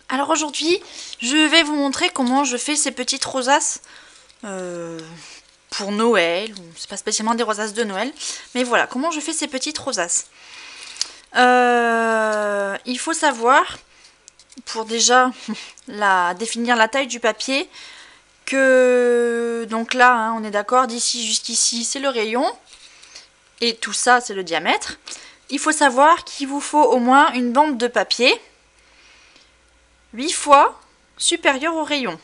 Alors aujourd'hui, je vais vous montrer comment je fais ces petites rosaces pour Noël. C'est pas spécialement des rosaces de Noël, mais voilà, comment je fais ces petites rosaces. Il faut savoir, pour déjà définir la taille du papier, que donc là, hein, on est d'accord, d'ici jusqu'ici, c'est le rayon, et tout ça, c'est le diamètre. Il faut savoir qu'il vous faut au moins une bande de papier 8 fois supérieure au rayon.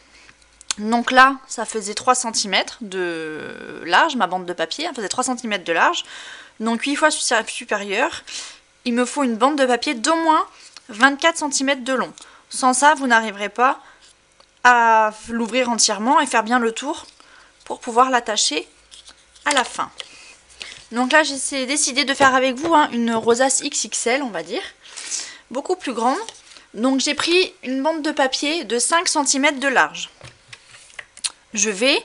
Donc là, ça faisait 3 cm de large, ma bande de papier, elle faisait 3 cm de large. Donc 8 fois supérieure, il me faut une bande de papier d'au moins 24 cm de long. Sans ça, vous n'arriverez pas à l'ouvrir entièrement et faire bien le tour pour pouvoir l'attacher à la fin. Donc là, j'ai décidé de faire avec vous une rosace XXL, on va dire, beaucoup plus grande. Donc j'ai pris une bande de papier de 5 cm de large. Je vais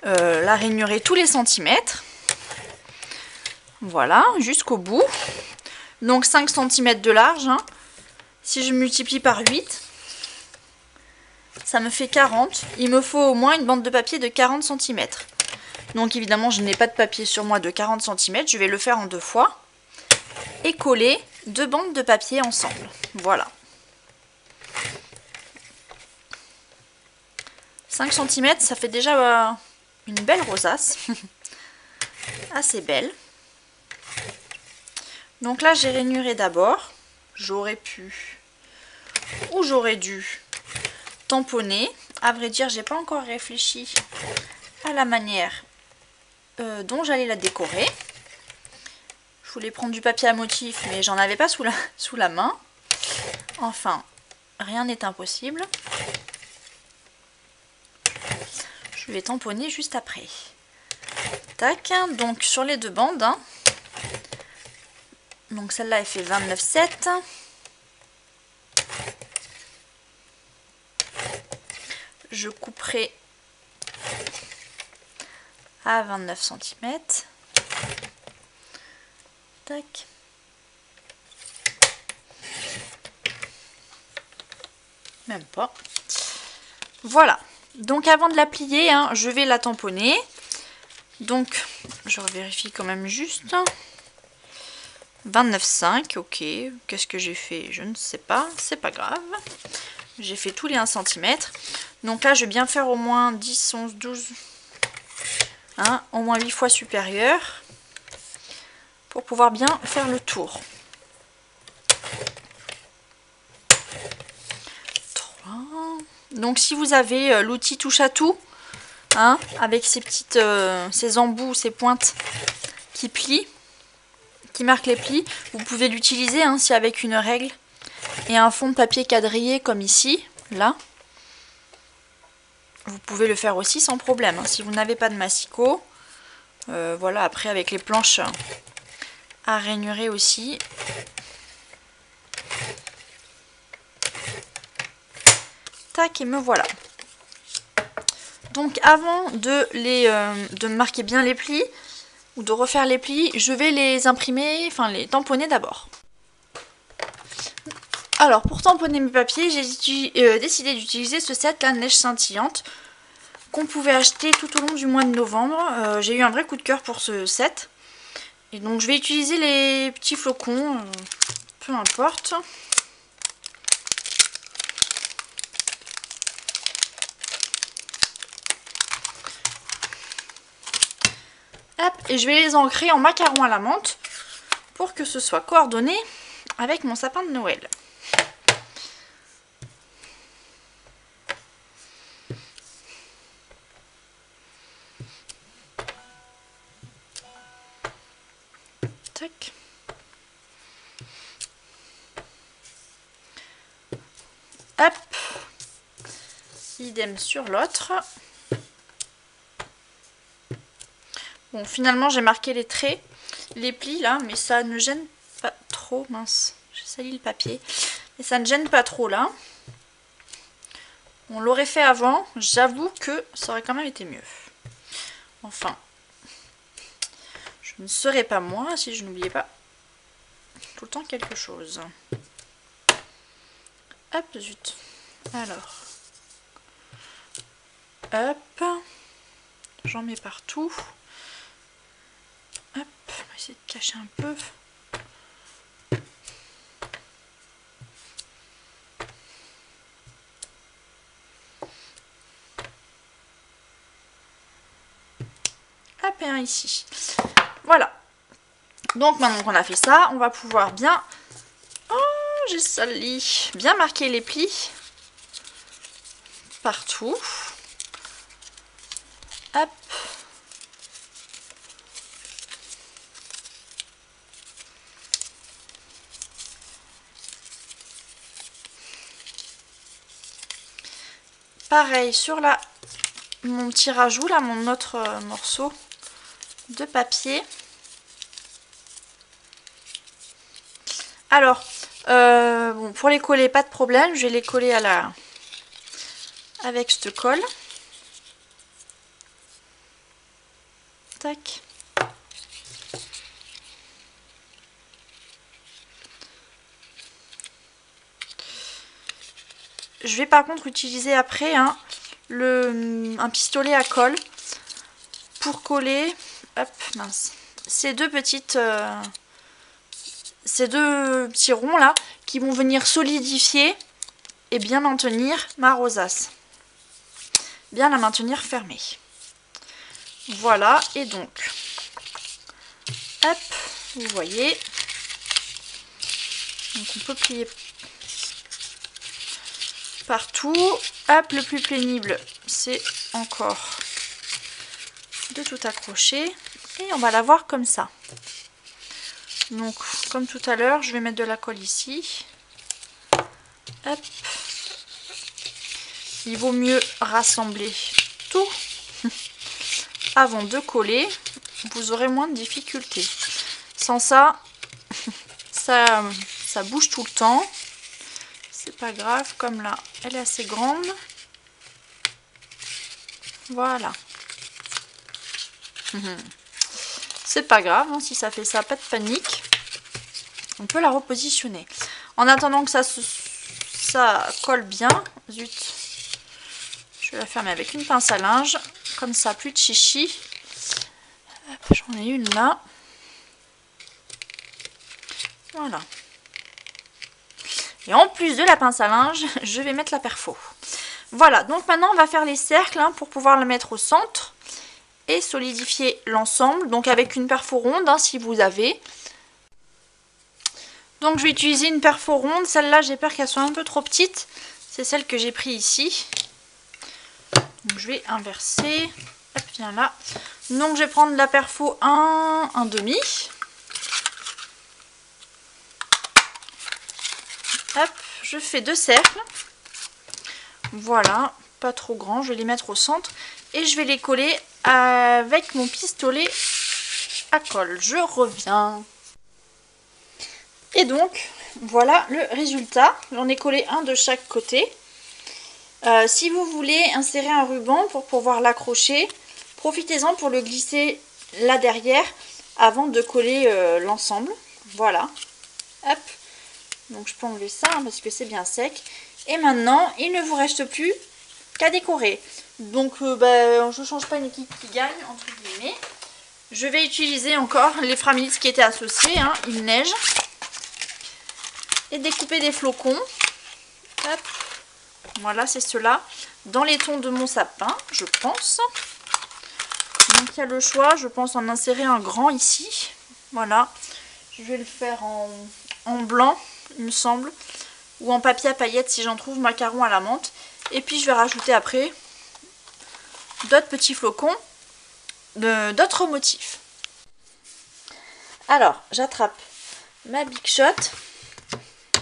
la rainurer tous les centimètres. Voilà, jusqu'au bout. Donc 5 cm de large. Hein. Si je multiplie par 8, ça me fait 40. Il me faut au moins une bande de papier de 40 cm. Donc évidemment, je n'ai pas de papier sur moi de 40 cm. Je vais le faire en 2 fois. Et coller 2 bandes de papier ensemble. Voilà. 5 cm, ça fait déjà une belle rosace. Assez belle. Donc là, j'ai rainuré d'abord. J'aurais pu ou j'aurais dû tamponner. À vrai dire, j'ai pas encore réfléchi à la manière dont j'allais la décorer. Je voulais prendre du papier à motif, mais j'en avais pas sous la main. Enfin, rien n'est impossible. Je vais tamponner juste après. Tac, donc sur les 2 bandes. Hein. Donc celle-là, elle fait 29,7. Je couperai à 29 cm. Tac. Même pas. Voilà. Donc avant de la plier, hein, je vais la tamponner. Donc, je vérifie quand même juste. 29,5, ok. Qu'est-ce que j'ai fait? Je ne sais pas, c'est pas grave. J'ai fait tous les 1 cm. Donc là, je vais bien faire au moins 10, 11, 12. Hein, au moins 8 fois supérieur. Pour pouvoir bien faire le tour. 3. Donc si vous avez l'outil touche à tout, hein, avec ces petites, ces embouts, ces pointes qui plient, qui marquent les plis, vous pouvez l'utiliser hein, si avec une règle et un fond de papier quadrillé comme ici, là. Vous pouvez le faire aussi sans problème. Hein. Si vous n'avez pas de massicot, voilà, après avec les planches à rainurer aussi. Tac, et me voilà. Donc avant de marquer bien les plis, ou de refaire les plis, je vais les imprimer, enfin les tamponner d'abord. Alors pour tamponner mes papiers, j'ai décidé d'utiliser ce set, la neige scintillante, qu'on pouvait acheter tout au long du mois de novembre. J'ai eu un vrai coup de cœur pour ce set. Et donc je vais utiliser les petits flocons, peu importe. Hop, et je vais les ancrer en macaron à la menthe pour que ce soit coordonné avec mon sapin de Noël. Tac. Hop. Idem sur l'autre. Bon, finalement, j'ai marqué les traits, les plis là, mais ça ne gêne pas trop. Mince, j'ai sali le papier. Mais ça ne gêne pas trop là. On l'aurait fait avant, j'avoue que ça aurait quand même été mieux. Enfin, je ne serais pas moi si je n'oubliais pas tout le temps quelque chose. Hop, zut. Alors, hop, j'en mets partout. Hop, on va essayer de cacher un peu. Hop, et un ici. Voilà. Donc maintenant qu'on a fait ça, on va pouvoir bien... Oh, j'ai sali. Bien marquer les plis. Partout. Hop. Pareil sur mon petit rajout, là, mon autre morceau de papier. Alors, bon, pour les coller, pas de problème, je vais les coller avec cette colle. Tac. Je vais par contre utiliser après un pistolet à colle pour coller, hop, mince, ces deux petits ronds là qui vont venir solidifier et bien maintenir ma rosace, bien la maintenir fermée. Voilà, et donc hop, vous voyez, donc on peut plier partout. Hop, le plus pénible c'est encore de tout accrocher et on va la voir comme ça. Donc comme tout à l'heure, je vais mettre de la colle ici. Hop. Il vaut mieux rassembler tout avant de coller, vous aurez moins de difficultés. Sans ça, ça bouge tout le temps. C'est pas grave, comme là, elle est assez grande. Voilà. C'est pas grave, hein, si ça fait ça, pas de panique. On peut la repositionner. En attendant que ça colle bien, zut, je vais la fermer avec une pince à linge. Comme ça, plus de chichi. J'en ai une là. Voilà. Et en plus de la pince à linge, je vais mettre la perfo. Voilà, donc maintenant on va faire les cercles hein, pour pouvoir la mettre au centre et solidifier l'ensemble. Donc avec une perfo ronde hein, si vous avez. Donc je vais utiliser une perfo ronde. Celle-là, j'ai peur qu'elle soit un peu trop petite. C'est celle que j'ai pris ici. Donc je vais inverser. Hop, viens là. Donc je vais prendre la perfo 1,5. Hop, je fais 2 cercles. Voilà, pas trop grand. Je vais les mettre au centre. Et je vais les coller avec mon pistolet à colle. Je reviens. Et donc, voilà le résultat. J'en ai collé un de chaque côté. Si vous voulez insérer un ruban pour pouvoir l'accrocher, profitez-en pour le glisser là derrière avant de coller l'ensemble. Voilà. Hop. Donc je peux enlever ça hein, parce que c'est bien sec. Et maintenant, il ne vous reste plus qu'à décorer. Donc je ne change pas une équipe qui gagne, entre guillemets. Je vais utiliser encore les Framils qui étaient associés. Hein, il neige. Et découper des flocons. Hop. Voilà, c'est cela. Dans les tons de mon sapin, je pense. Donc il y a le choix. Je pense en insérer un grand ici. Voilà. Je vais le faire en blanc, il me semble. Ou en papier à paillettes si j'en trouve, macaron à la menthe. Et puis je vais rajouter après d'autres petits flocons, d'autres motifs. Alors, j'attrape ma Big Shot.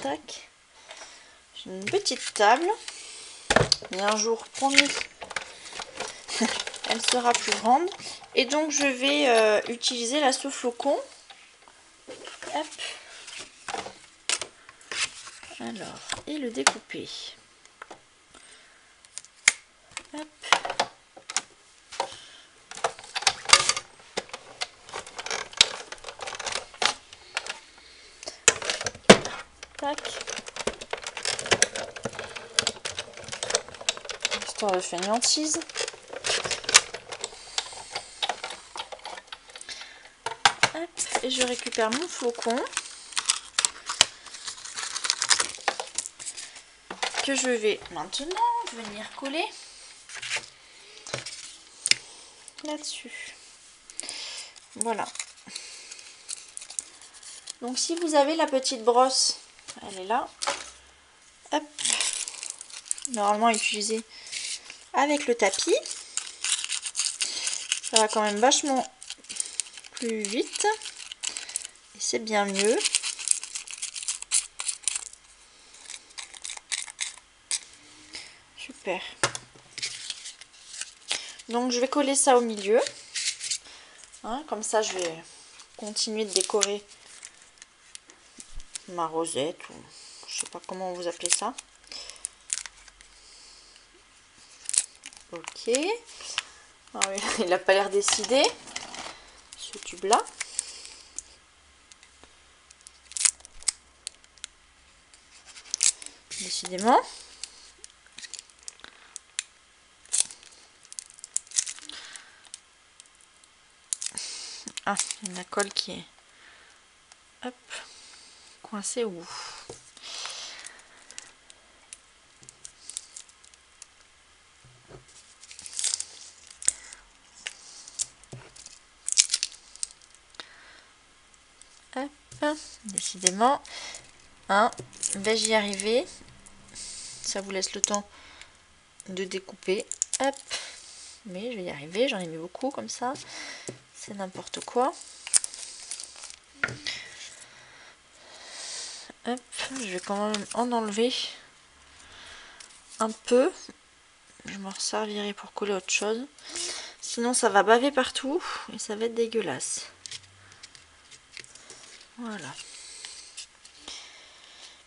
Tac. J'ai une petite table. Mais un jour, promis, elle sera plus grande. Et donc, je vais utiliser la soufflocon. Hop. Alors, et le découper. Hop. Tac. histoire de fainéantise. Hop, et je récupère mon flocon que je vais maintenant venir coller là-dessus. Voilà. Donc si vous avez la petite brosse, elle est là. Hop. Normalement utilisée avec le tapis. Ça va quand même vachement plus vite. Et c'est bien mieux. Super. Donc je vais coller ça au milieu. Hein, comme ça je vais continuer de décorer ma rosette, ou je sais pas comment vous appelez ça. Ok. Ah oui, il n'a pas l'air décidé, ce tube là. Décidément. Ah, il y a la colle qui est hop, coincée au bout. Hop, décidément. Hein, vais-je y arriver? Ça vous laisse le temps de découper. Hop, mais je vais y arriver, j'en ai mis beaucoup comme ça. C'est n'importe quoi. Hop, je vais quand même en enlever un peu. Je m'en servirai pour coller autre chose. Sinon ça va baver partout et ça va être dégueulasse. Voilà.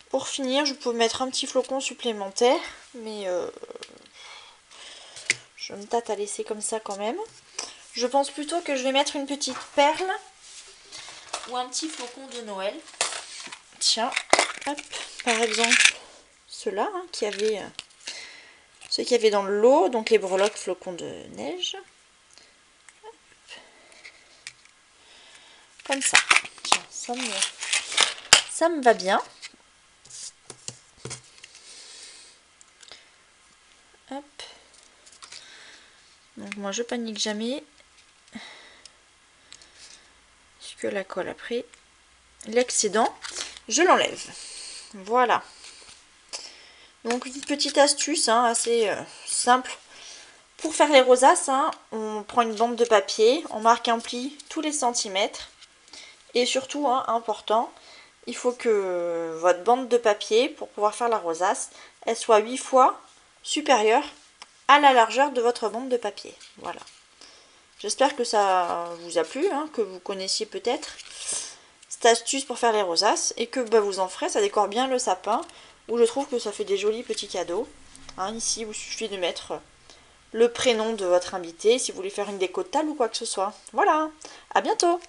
Pour finir, je peux mettre un petit flocon supplémentaire, mais je me tâte à laisser comme ça quand même. Je pense plutôt que je vais mettre une petite perle ou un petit flocon de Noël. Tiens, hop, par exemple ceux-là, hein, ceux qu'il y avait dans le lot, donc les breloques flocons de neige. Hop. Comme ça. Tiens, ça me va bien. Hop. Donc moi je panique jamais. Puisque la colle après l'excédent, je l'enlève. Voilà. Donc une petite astuce hein, assez simple. Pour faire les rosaces, hein, on prend une bande de papier, on marque un pli tous les centimètres. Et surtout, hein, important, il faut que votre bande de papier, pour pouvoir faire la rosace, elle soit 8 fois supérieure à la largeur de votre bande de papier. Voilà. J'espère que ça vous a plu, hein, que vous connaissiez peut-être cette astuce pour faire les rosaces et que bah, vous en ferez, ça décore bien le sapin, où je trouve que ça fait des jolis petits cadeaux. Hein, ici, il vous suffit de mettre le prénom de votre invité, si vous voulez faire une déco de table ou quoi que ce soit. Voilà, à bientôt!